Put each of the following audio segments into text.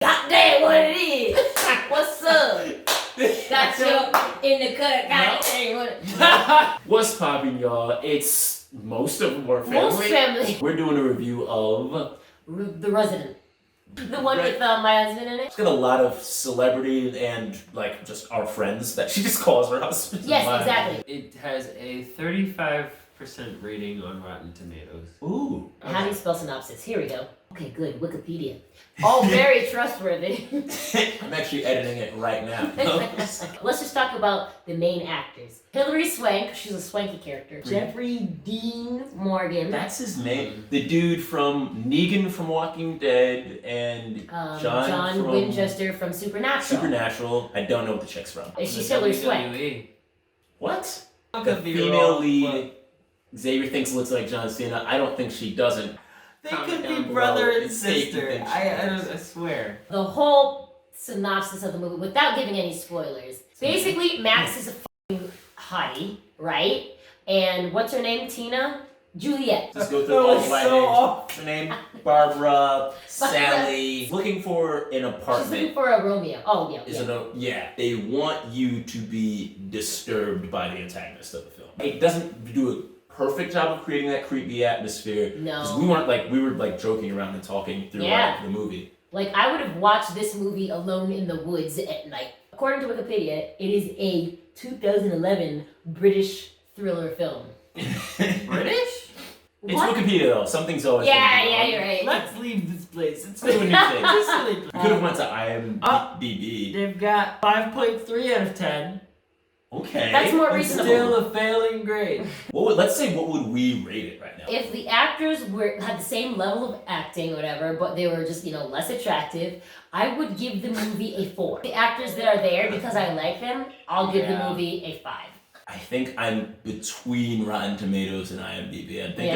Goddamn what it is. What's up? Got you in the cut. Goddamn what What's poppin', y'all? It's most of MorrFamilie. We're doing a review of The Resident. The one with my husband in it. It's got a lot of celebrity and like just our friends that she just calls her husband. Yes, exactly. It has a 35% rating on Rotten Tomatoes. Ooh. How do you spell synopsis? Here we go. Okay, good. Wikipedia. All very trustworthy. I'm actually editing it right now. Let's just talk about the main actors. Hilary Swank, she's a swanky character. Jeffrey Dean Morgan. That's his name. The dude from Negan from Walking Dead and John from Winchester from Supernatural. Supernatural. I don't know what the chick's from. Is she Hilary Swank? WWE. What? I The could be female wrong, lead. Xavier thinks looks like John Cena. I don't think she doesn't. They Comment could down be below brother and if they sister. think she I swear. The whole synopsis of the movie, without giving any spoilers. Basically, Max is a fucking hottie, right? And what's her name? Tina? Juliet. Just go through That all was the right so names. off. Her name, Barbara, Sally. Looking for an She's looking apartment. for a Romeo. Oh, yeah. Yeah. They want you to be disturbed by the antagonist of the film. It doesn't do a perfect job of creating that creepy atmosphere. No. Because we were joking around and talking throughout Yeah. the movie. Like, I would have watched this movie alone in the woods at night. According to Wikipedia, it is a 2011 British thriller film. British? It's What? Wikipedia though. Something's always Yeah, gonna be yeah, wrong. you're right. Let's leave this place. It's Let's do a new thing. Just so they- We could have went to IMDb. They've got 5.3 out of 10. Okay. That's more It's reasonable. still a failing grade. Let's say what would we rate it right now? If the actors had the same level of acting or whatever, but they were just, less attractive, I would give the movie a 4. The actors that are there, because I like them, I'll give the Yeah. movie a 5. I think I'm between Rotten Tomatoes and IMDb. I think Yeah.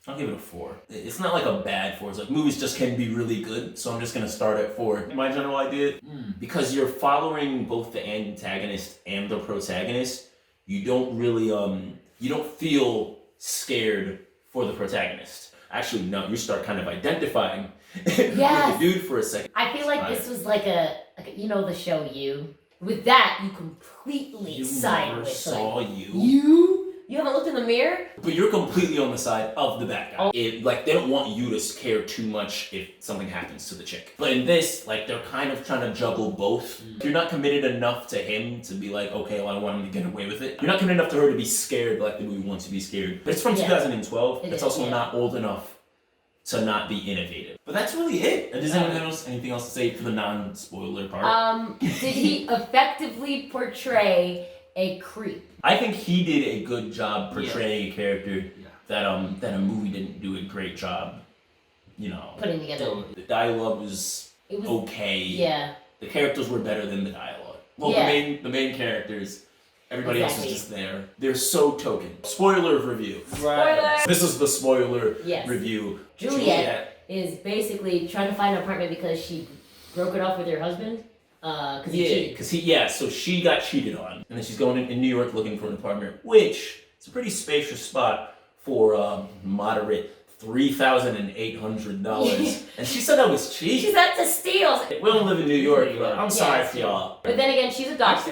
I'll give it a 4. It's not like a bad 4. It's like movies just can be really good, so I'm just gonna start at 4. My general idea, because you're following both the antagonist and the protagonist, you don't really you don't feel scared for the protagonist. Actually, no, you start kind of identifying with the dude for a second. I feel like this was like a the show You. With that, you completely You side never with saw like, you. You haven't looked in the mirror? But you're completely on the side of the bad guy. Oh. They don't want you to care too much if something happens to the chick. But in this, they're kind of trying to juggle both. You're not committed enough to him to be like, okay, well, I want him to get away with it. You're not committed enough to her to be scared like the movie wants to be scared. But it's from 2012. It's also not old enough to not be innovative. But that's really it. Does anyone else anything else to say for the non-spoiler part? Did he effectively portray a creep? I think he did a good job portraying a character that a movie didn't do a great job, Putting together. The dialogue was okay. Yeah. The characters were better than the dialogue. Well, the main characters, everybody else is just there. They're so token. Spoiler review. Spoiler! This is the spoiler Yes. review. Juliet is basically trying to find an apartment because she broke it off with her husband. Because he cheated. So she got cheated on, and then she's going in New York looking for an apartment, which is a pretty spacious spot for moderate $3,800. And she said that was cheap. She said to steal. We don't live in New York, but I'm sorry for y'all. But then again, she's a doctor.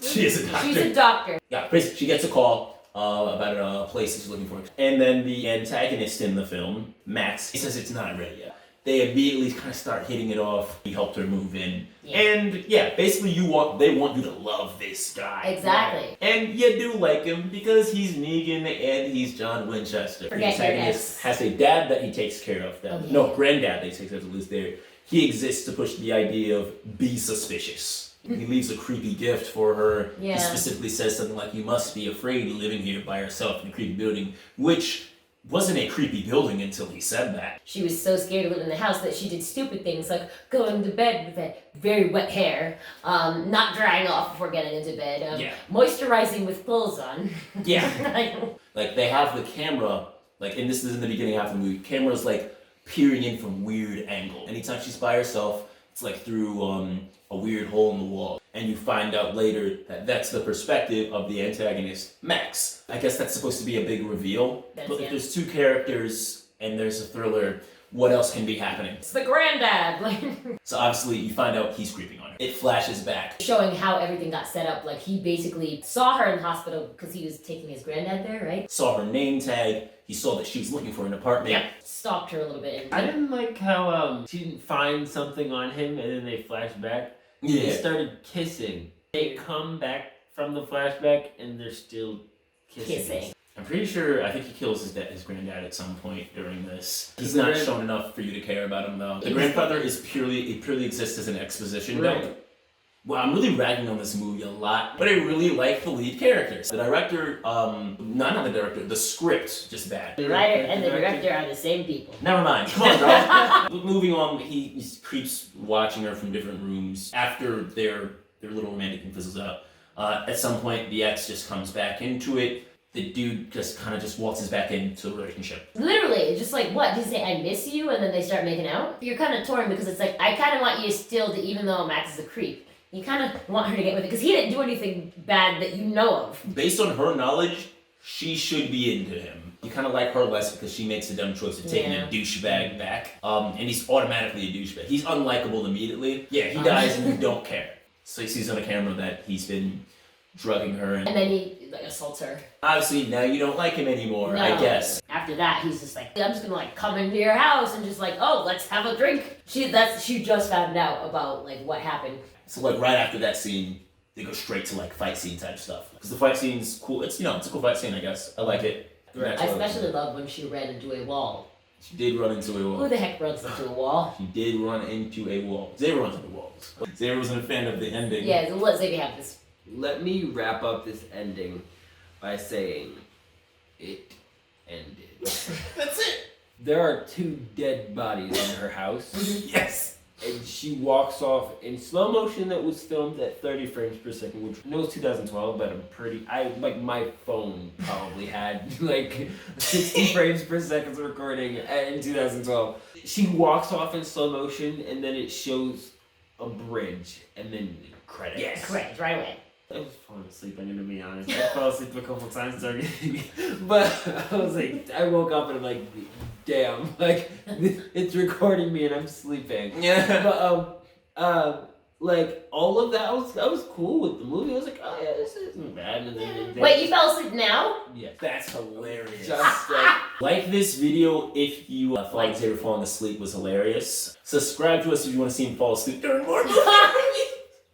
She is a doctor. She's a doctor. Yeah, basically, she gets a call about a place that she's looking for. And then the antagonist in the film, Max, he says it's not ready yet. They immediately kind of start hitting it off. He helped her move in. Yeah. And basically they want you to love this guy. Exactly. And you do like him because he's Negan and he's John Winchester. The antagonist has a dad that he takes care of. Granddad that he takes care of lives there. He exists to push the idea of be suspicious. He leaves a creepy gift for her. Yeah. He specifically says something like, you must be afraid living here by yourself in a creepy building, which wasn't a creepy building until he said that. She was so scared to live in the house that she did stupid things like going to bed with that very wet hair, not drying off before getting into bed, moisturizing with clothes on. Yeah. Like they have the camera, and this is in the beginning half of the movie, camera's peering in from weird angle. Anytime she's by herself, it's through a weird hole in the wall. And you find out later that that's the perspective of the antagonist, Max. I guess that's supposed to be a big reveal. But if there's two characters and there's a thriller, what else can be happening. It's the granddad, like So obviously you find out he's creeping on her. It flashes back. showing how everything got set up. Like he basically saw her in the hospital because he was taking his granddad there, right? Saw her name tag. He saw that she was looking for an apartment. Yeah. Stalked her a little bit. I didn't like how she didn't find something on him and then they flashed back. They Yeah. started kissing. They come back from the flashback and they're still kissing. I'm pretty sure, I think he kills his granddad at some point during this. He's The not grand- shown enough for you to care about him though. The grandfather is purely exists as an exposition Right. dump. Well, I'm really ragging on this movie a lot, but I really like the lead characters. The director, not the director, the script, just bad. The writer and the director are the same people. Never mind. Come on, bro. Moving on, he creeps watching her from different rooms. After their little romantic thing fizzles out, at some point the ex just comes back into it. The dude just kind of just waltzes back into the relationship. Literally, it's just like, what? Did he say, I miss you? And then they start making out? You're kind of torn because it's like, I kind of want you still to, even though Max is a creep, you kind of want her to get with it because he didn't do anything bad that you know of. Based on her knowledge, she should be into him. You kind of like her less because she makes the dumb choice of taking a douchebag back. And he's automatically a douchebag. He's unlikable immediately. Yeah, he dies and you don't care. So he sees on the camera that he's been drugging her. And then he like assaults her. Obviously, now you don't like him anymore, No. I guess. After that, he's just like, I'm just gonna like come into your house and just like, oh, let's have a drink. She just found out about like what happened. So like right after that scene, they go straight to like fight scene type stuff. Because the fight scene's cool. It's it's a cool fight scene, I guess. I like it. I especially love when she ran into a wall. She did run into a Who wall. the heck runs into a wall? She did run into a wall. Xavier runs into walls. Xavier wasn't a fan of the ending. Yeah, so let Xavier have this. Let me wrap up this ending by saying it ended. That's it. There are 2 dead bodies in her house. Yes. And she walks off in slow motion that was filmed at 30 frames per second, which I know it's 2012, but my phone probably had like 60 frames per second recording in 2012. She walks off in slow motion and then it shows a bridge and then credits. Yes. Correct, right away. I was falling asleep, I'm gonna be honest. I fell asleep a couple times during it. But I was like, I woke up and I'm like, damn, like, it's recording me and I'm sleeping. Yeah. But, like, all of that, I was cool with the movie. I was like, oh yeah, this isn't bad. And then Wait, you fell asleep now? Yeah. That's hilarious. Just like, Like this video if you thought Xavier falling asleep was hilarious. Subscribe to us if you want to see him fall asleep during more movies.